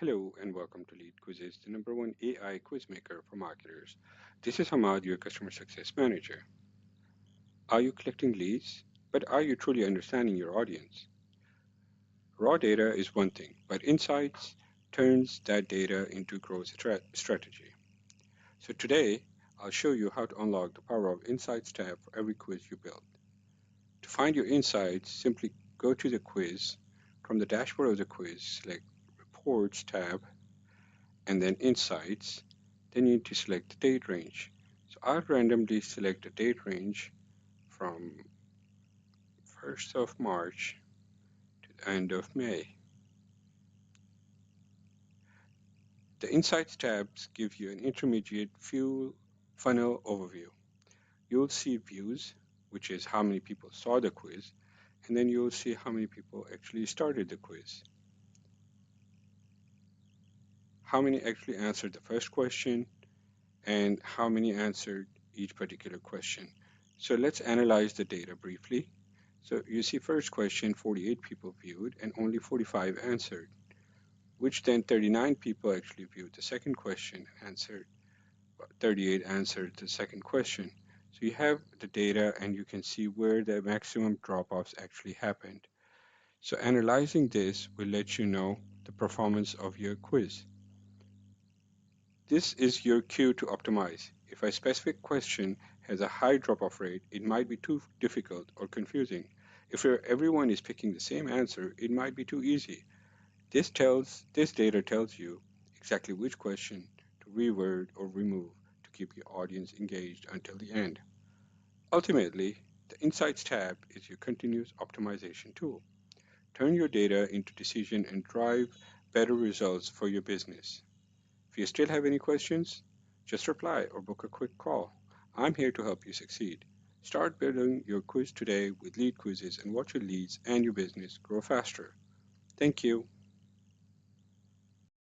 Hello and welcome to LeadQuizzes, the number one AI quiz maker for marketers. This is Hamad, your customer success manager. Are you collecting leads? But are you truly understanding your audience? Raw data is one thing, but insights turns that data into growth strategy. So today, I'll show you how to unlock the power of Insights tab for every quiz you build. To find your insights, simply go to the quiz. From the dashboard of the quiz, select Reports tab and then Insights. Then you need to select the date range. So I'll randomly select a date range from 1st of March to the end of May. The Insights tabs give you an intermediate funnel overview. You'll see views, which is how many people saw the quiz, and then you'll see how many people actually started the quiz. How many actually answered the first question, and how many answered each particular question. So let's analyze the data briefly. So you see first question, 48 people viewed and only 45 answered, which then 39 people actually viewed the second question and answered, 38 answered the second question. So you have the data and you can see where the maximum drop-offs actually happened. So analyzing this will let you know the performance of your quiz. This is your cue to optimize. If a specific question has a high drop-off rate, it might be too difficult or confusing. If everyone is picking the same answer, it might be too easy. This data tells you exactly which question to reword or remove to keep your audience engaged until the end. Ultimately, the Insights tab is your continuous optimization tool. Turn your data into decision and drive better results for your business. If you still have any questions, just reply or book a quick call. I'm here to help you succeed. Start building your quiz today with LeadQuizzes and watch your leads and your business grow faster. Thank you.